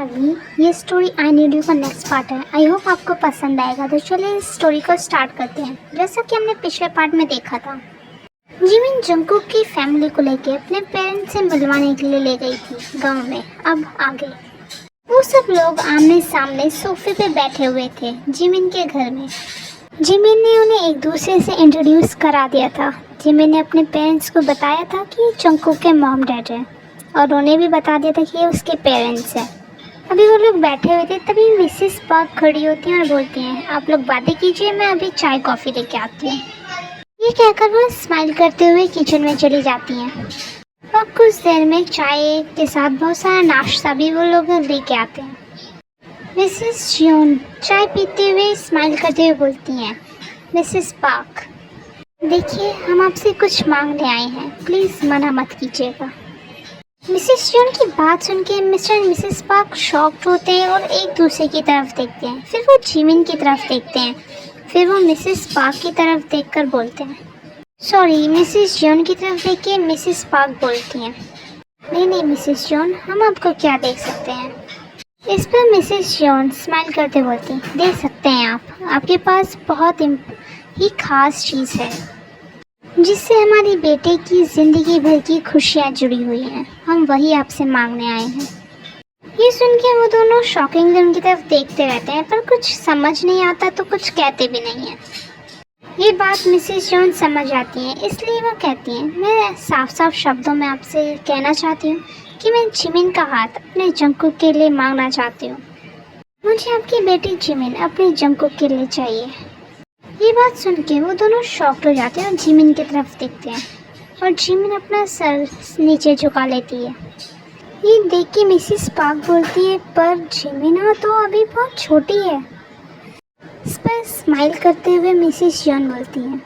Charlie, ये story I need you का next part है। आई होप आपको पसंद आएगा। तो चलिए इस स्टोरी को स्टार्ट करते हैं। जैसा कि हमने पिछले पार्ट में देखा था, जिमिन जंगकुक की फैमिली को लेके अपने पेरेंट्स से मिलवाने के लिए ले गई थी गांव में। अब आगे वो सब लोग आमने सामने सोफे पे बैठे हुए थे जिमिन के घर में। जिमिन ने उन्हें एक दूसरे से इंट्रोड्यूस करा दिया था। जिमिन ने अपने पेरेंट्स को बताया था कि जंगकुक के मॉम डैड हैं और उन्हें भी बता दिया था कि ये उसके पेरेंट्स हैं। अभी वो लोग बैठे हुए थे, तभी मिसेस पार्क खड़ी होती हैं और बोलती हैं, आप लोग बातें कीजिए, मैं अभी चाय कॉफ़ी लेके आती हूँ। ये कहकर वो स्माइल करते हुए किचन में चली जाती हैं और कुछ देर में चाय के साथ बहुत सारा नाश्ता भी वो लोग लेके आते हैं। मिसेस जियोन चाय पीते हुए स्माइल करते हुए बोलती हैं, मिसेस पार्क देखिए, हम आपसे कुछ मांगने आए हैं, प्लीज़ मना मत कीजिएगा। मिसेस जियोन की बात सुन के mister and Mrs park shocked होते हैं और एक दूसरे की तरफ देखते हैं। फिर वो जिमिन की तरफ देखते हैं। फिर वो मिसेस पार्क की तरफ देखकर बोलते हैं, सॉरी। मिसेस जियोन की तरफ देख के मिसेस पार्क बोलती हैं, नहीं नहीं मिसेस जियोन, हम आपको क्या देख सकते हैं। इस पर मिसेस जियोन स्माइल करते बोलती हैं, दे सकते हैं आप, आपके पास बहुत ही खास चीज़ है जिससे हमारी बेटे की ज़िंदगी भर की खुशियाँ जुड़ी हुई हैं, हम वही आपसे मांगने आए हैं। ये सुन के वो दोनों शॉकिंगली उनकी तरफ देखते रहते हैं, पर कुछ समझ नहीं आता तो कुछ कहते भी नहीं हैं। ये बात मिसेस जॉन समझ आती हैं, इसलिए वो कहती हैं, मैं साफ साफ शब्दों में आपसे कहना चाहती हूँ कि मैं जिमिन का हाथ अपने जंगकुक के लिए मांगना चाहती हूँ। मुझे आपकी बेटी जिमिन अपने जंगकुक के लिए चाहिए। ये बात सुन के वो दोनों शॉक्ड हो जाते हैं और जिमिन की तरफ देखते हैं और जिमिन अपना सर नीचे झुका लेती है। ये देख के मिसेस पार्क बोलती है, पर जिमिन तो अभी बहुत छोटी है। इस पर स्माइल करते हुए मिसेस जॉन बोलती हैं,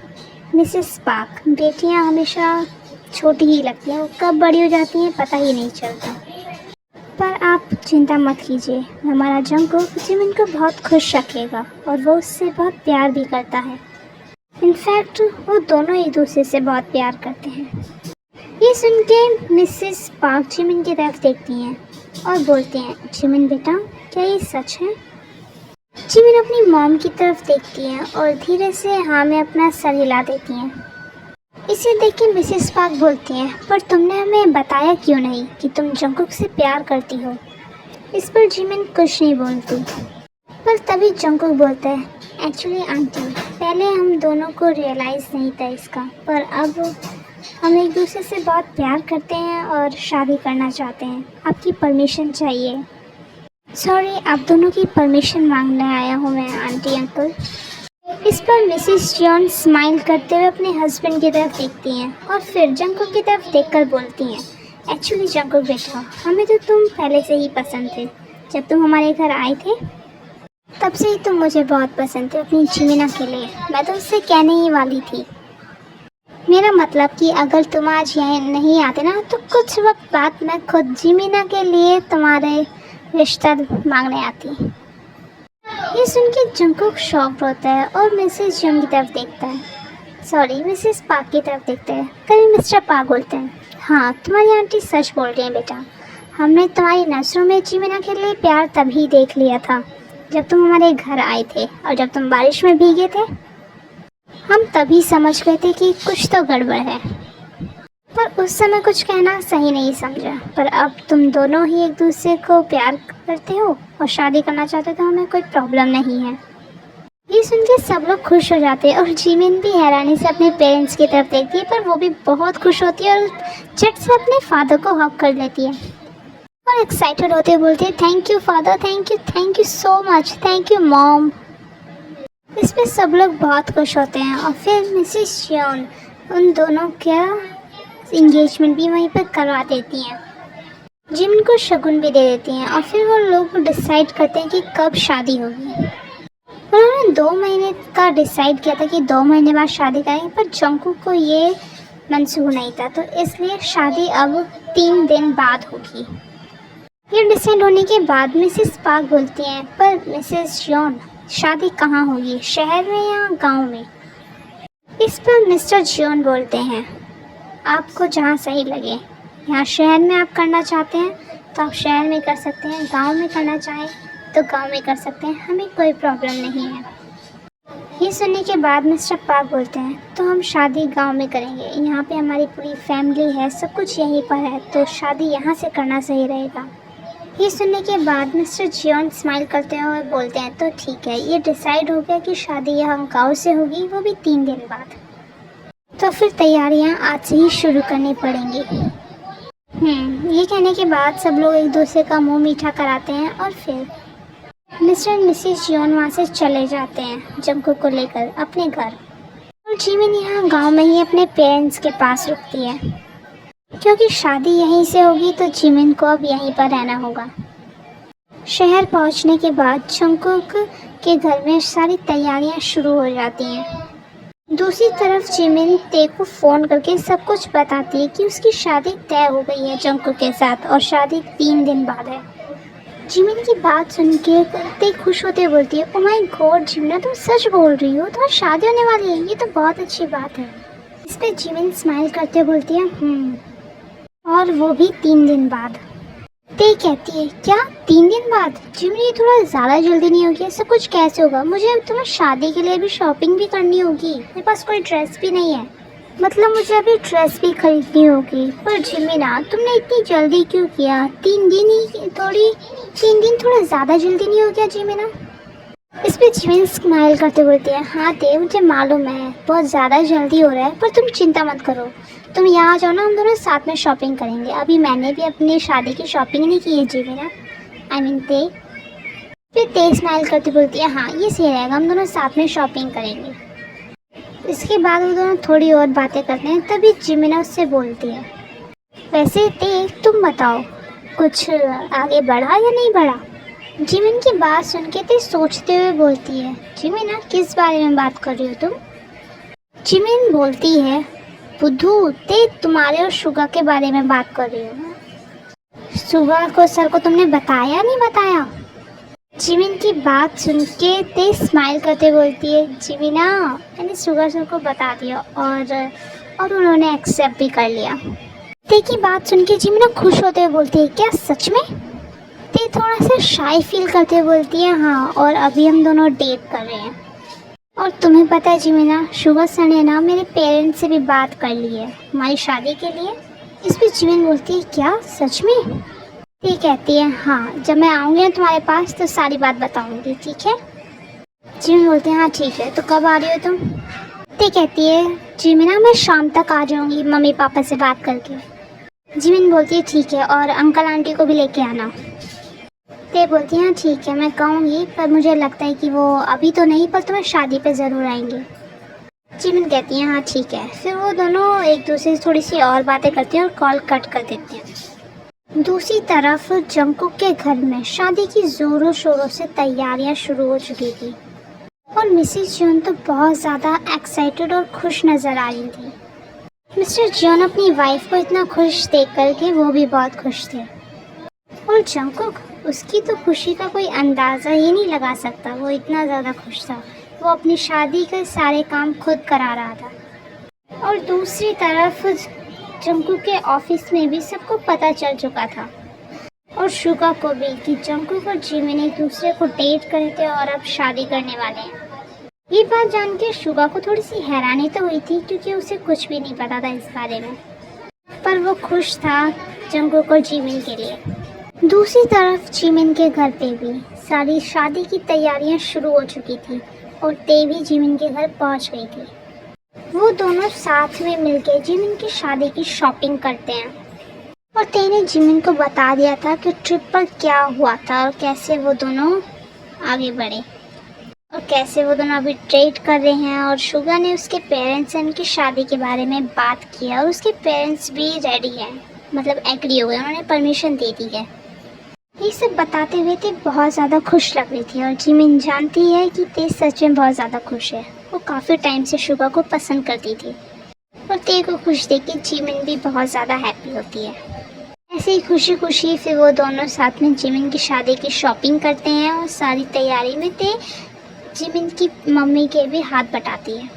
मिसेस पार्क बेटियां हमेशा छोटी ही लगती हैं, वो कब बड़ी हो जाती हैं पता ही नहीं चलता। पर आप चिंता मत कीजिए, हमारा जंगकुक जिमिन को बहुत खुश रखेगा और वो उससे बहुत प्यार भी करता है। इनफैक्ट वो दोनों एक दूसरे से बहुत प्यार करते हैं। ये सुन के मिसेस पार्क जिमिन की तरफ देखती हैं और बोलती हैं, जिमिन बेटा क्या ये सच है। जिमिन अपनी मॉम की तरफ देखती हैं और धीरे से हाँ में अपना सर हिला देती हैं। इसे देख के मिसेस पार्क बोलती हैं, पर तुमने हमें बताया क्यों नहीं कि तुम जंगकुक से प्यार करती हो। इस पर जिमिन कुछ नहीं बोलती, पर तभी जंगकुक बोलता है, एक्चुअली आंटी पहले हम दोनों को रियलाइज़ नहीं था इसका, पर अब हम एक दूसरे से बहुत प्यार करते हैं और शादी करना चाहते हैं। आपकी परमिशन चाहिए। सॉरी, आप दोनों की परमिशन मांगने आया हूँ मैं आंटी अंकल। इस पर मिसेस जॉन स्माइल करते हुए अपने हस्बैंड की तरफ देखती हैं और फिर जंगकुक की तरफ देखकर बोलती हैं, एक्चुअली जंगकुक बेटा, हमें तो तुम पहले से ही पसंद थे। जब तुम हमारे घर आए थे तब से ही तुम मुझे बहुत पसंद थे अपनी जिमिना के लिए। मैं तो उससे कहने ही वाली थी, मेरा मतलब कि अगर तुम आज यहाँ नहीं आते ना तो कुछ वक्त बाद मैं खुद जिमिना के लिए तुम्हारे रिश्ता मांगने आती। ये सुन के जंगकुक शॉक्ड होता है और मिसेस जॉन की तरफ देखता है, सॉरी मिसेस पार्क की तरफ देखता है। कभी मिस्टर पार्क बोलते हैं, हाँ तुम्हारी आंटी सच बोल रही है बेटा, हमने तुम्हारी नज़रों में जिमिना के लिए प्यार तभी देख लिया था जब तुम हमारे घर आए थे और जब तुम बारिश में भीगे थे। हम तभी समझ गए थे कि कुछ तो गड़बड़ है, पर उस समय कुछ कहना सही नहीं समझा। पर अब तुम दोनों ही एक दूसरे को प्यार करते हो और शादी करना चाहते हो तो हमें कोई प्रॉब्लम नहीं है। ये सुन के सब लोग खुश हो जाते हैं और जिमिन भी हैरानी से अपने पेरेंट्स की तरफ देखती है, पर वो भी बहुत खुश होती है और झट से अपने फादर को हग कर लेती है और एक्साइटेड होते हुए बोलती है, thank you father, thank you so much, thank you mom. इस पर सब लोग बहुत खुश होते हैं और फिर मिसेस जॉन उन दोनों का इंगेजमेंट भी वहीं पर करवा देती हैं। जिमिन को शगुन भी दे देती हैं और फिर वो लोग डिसाइड करते हैं कि कब शादी होगी। उन्होंने 2 महीने का डिसाइड किया था कि 2 महीने बाद शादी करेंगे, पर जंगकुक को ये मंजूर नहीं था, तो इसलिए शादी अब 3 दिन बाद होगी। ये डिसाइड होने के बाद मिसेस पार्क बोलती हैं, पर मिसेस जॉन शादी कहाँ होगी, शहर में या गांव में। इस पर मिस्टर जॉन बोलते हैं, आपको जहाँ सही लगे, यहाँ शहर में आप करना चाहते हैं तो आप शहर में कर सकते हैं, गांव में करना चाहें तो गांव में कर सकते हैं, हमें कोई प्रॉब्लम नहीं है। ये सुनने के बाद मिस्टर पार्क बोलते हैं तो हम शादी गांव में करेंगे, यहाँ पे हमारी पूरी फैमिली है, सब कुछ यहीं पर है, तो शादी यहाँ से करना सही रहेगा। ये सुनने के बाद मिस्टर जियोन स्माइल करते हैं और बोलते हैं तो ठीक है, ये डिसाइड हो गया कि शादी यहाँ गांव से होगी, वो भी 3 दिन बाद। तो फिर तैयारियाँ आज से ही शुरू करनी पड़ेंगी। ये कहने के बाद सब लोग एक दूसरे का मुंह मीठा कराते हैं और फिर मिस्टर एंड मिसेस जियोन वहाँ से चले जाते हैं जंगकुक को लेकर अपने घर। और जिमिन यहाँ गांव में ही अपने पेरेंट्स के पास रुकती है, क्योंकि शादी यहीं से होगी तो जिमिन को अब यहीं पर रहना होगा। शहर पहुँचने के बाद जंगकुक के घर में सारी तैयारियाँ शुरू हो जाती हैं। दूसरी तरफ जिमिन ते को फ़ोन करके सब कुछ बताती है कि उसकी शादी तय हो गई है जंगकुक के साथ और शादी 3 दिन बाद है। जिमिन की बात सुन के ते खुश होते बोलती है, ओ माय गॉड जिमिन, तुम सच बोल रही हो, तुम्हारी शादी होने वाली है, ये तो बहुत अच्छी बात है। इस पर जिमिन स्माइल करते बोलती है और वो भी 3 दिन बाद। ते कहती है क्या 3 दिन बाद? जिमिन ये थोड़ा ज़्यादा जल्दी नहीं होगी, सब कुछ कैसे होगा? मुझे तुम्हें शादी के लिए भी शॉपिंग भी करनी होगी, मेरे पास कोई ड्रेस भी नहीं है, मतलब मुझे अभी ड्रेस भी खरीदनी होगी। पर जिमिना तुमने इतनी जल्दी क्यों किया? 3 दिन थोड़ा ज़्यादा जल्दी नहीं हो गया जिमिना? इस पर जिमिन स्माइल करते बोलती है, हाँ ते मुझे मालूम है बहुत ज़्यादा जल्दी हो रहा है, पर तुम चिंता मत करो, तुम यहाँ आ जाओ ना, हम दोनों साथ में शॉपिंग करेंगे। अभी मैंने भी अपनी शादी की शॉपिंग नहीं की है जिमिना, आई मीन ते। फिर ते स्माइल करते बोलती है, हाँ ये सही रहेगा, हम दोनों साथ में शॉपिंग करेंगे। इसके बाद वो दोनों थोड़ी और बातें करते हैं, तभी जिमिना उससे बोलती है, वैसे ते तुम बताओ कुछ आगे बढ़ा या नहीं बढ़ा? जिमिन की बात सुन के ते सोचते हुए बोलती है, जिमिना किस बारे में बात कर रही हो तुम? जिमिन बोलती है, बुद्धू ते तुम्हारे और शुगा के बारे में बात कर रही हो। शुगा को सर को तुमने बताया नहीं बताया? जिमिन की बात सुन के ते स्माइल करते बोलती है, जिमिना मैंने शुगा सर को बता दिया और उन्होंने एक्सेप्ट भी कर लिया। ते की बात सुन के जिमिना खुश होते हुए बोलती है, क्या सच में? ते थोड़ा सा शाई फील करते हुए बोलती है, हाँ, और अभी हम दोनों डेट कर रहे हैं। और तुम्हें पता है जिमिना, शुगा सर ने ना मेरे पेरेंट्स से भी बात कर ली है हमारी शादी के लिए। इस पर जिमिन बोलती है, क्या सच में? ते कहती है, हाँ, जब मैं आऊँगी ना तुम्हारे पास तो सारी बात बताऊँगी, ठीक है? जिमिन बोलती है, हाँ ठीक है, तो कब आ रही हो तुम? ते कहती है, जिमिना मैं शाम तक आ जाऊँगी मम्मी पापा से बात करके। जिमिन बोलती है, ठीक है, और अंकल आंटी को भी लेके आना। ते बोलती हैं, ठीक है मैं कहूँगी, पर मुझे लगता है कि वो अभी तो नहीं, पर तुम्हें शादी पे ज़रूर आएंगे। जिमिन कहती हैं, हाँ ठीक है। फिर वो दोनों एक दूसरे से थोड़ी सी और बातें करती हैं और कॉल कट कर देती हैं। दूसरी तरफ जंगकुक के घर में शादी की ज़ोरों शोरों से तैयारियां शुरू हो चुकी थी और मिसेस जियोन तो बहुत ज़्यादा एक्साइटेड और खुश नज़र आ रही थी। मिस्टर जियोन अपनी वाइफ को इतना खुश देख कर के वो भी बहुत खुश थे और जंगकुक, उसकी तो खुशी का कोई अंदाज़ा ही नहीं लगा सकता, वो इतना ज़्यादा खुश था। वो अपनी शादी के सारे काम खुद करा रहा था। और दूसरी तरफ जंगकुक के ऑफिस में भी सबको पता चल चुका था और शुगा को भी कि जंगकुक और जिमिन एक दूसरे को डेट करे थे और अब शादी करने वाले हैं। ये बात जान के शुगा को थोड़ी सी हैरानी तो हुई थी, क्योंकि उसे कुछ भी नहीं पता था इस बारे में, पर वो खुश था जंगकुक और जिमिन के लिए। दूसरी तरफ जिमिन के घर पे भी सारी शादी की तैयारियां शुरू हो चुकी थी और ते भी जिमिन के घर पहुंच गई थी। वो दोनों साथ में मिलकर जिमिन की शादी की शॉपिंग करते हैं और ते ने जिमिन को बता दिया था कि ट्रिप पर क्या हुआ था और कैसे वो दोनों आगे बढ़े और कैसे वो दोनों अभी डेट कर रहे हैं। और शुगा ने उसके पेरेंट्स से उनकी शादी के बारे में बात किया और उसके पेरेंट्स भी रेडी हैं, मतलब एग्री हो गए, उन्होंने परमिशन दे दी है। ये सब बताते हुए ते बहुत ज़्यादा खुश लग रही थी और जिमिन जानती है कि ते सच में बहुत ज़्यादा खुश है। वो काफ़ी टाइम से शुगा को पसंद करती थी और ते को खुश देख के जिमिन भी बहुत ज़्यादा हैप्पी होती है। ऐसे ही खुशी खुशी फिर वो दोनों साथ में जिमिन की शादी की शॉपिंग करते हैं और सारी तैयारी में ते जिमिन की मम्मी के भी हाथ बटाती है।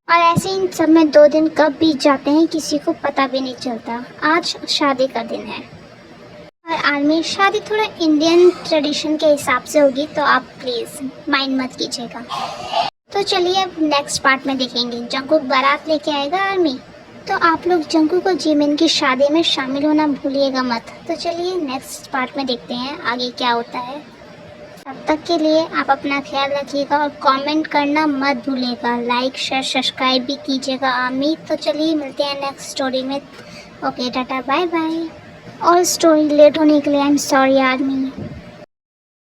और ऐसे इन सब में 2 दिन कब बीत जाते हैं किसी को पता भी नहीं चलता। आज शादी का दिन है और आर्मी शादी थोड़ा इंडियन ट्रेडिशन के हिसाब से होगी, तो आप प्लीज़ माइंड मत कीजिएगा। तो चलिए अब नेक्स्ट पार्ट में देखेंगे, जंकुक बारात लेके आएगा आर्मी, तो आप लोग जंकुक और जिमिन की शादी में शामिल होना भूलिएगा मत। तो चलिए नेक्स्ट पार्ट में देखते हैं आगे क्या होता है। तब तक के लिए आप अपना ख्याल रखिएगा और कमेंट करना मत भूलिएगा, लाइक शेयर सब्सक्राइब भी कीजिएगा आर्मी। तो चलिए मिलते हैं नेक्स्ट स्टोरी में। Okay ta-ta bye bye. और स्टोरी लेट होने के लिए आई एम सॉरी आर्मी।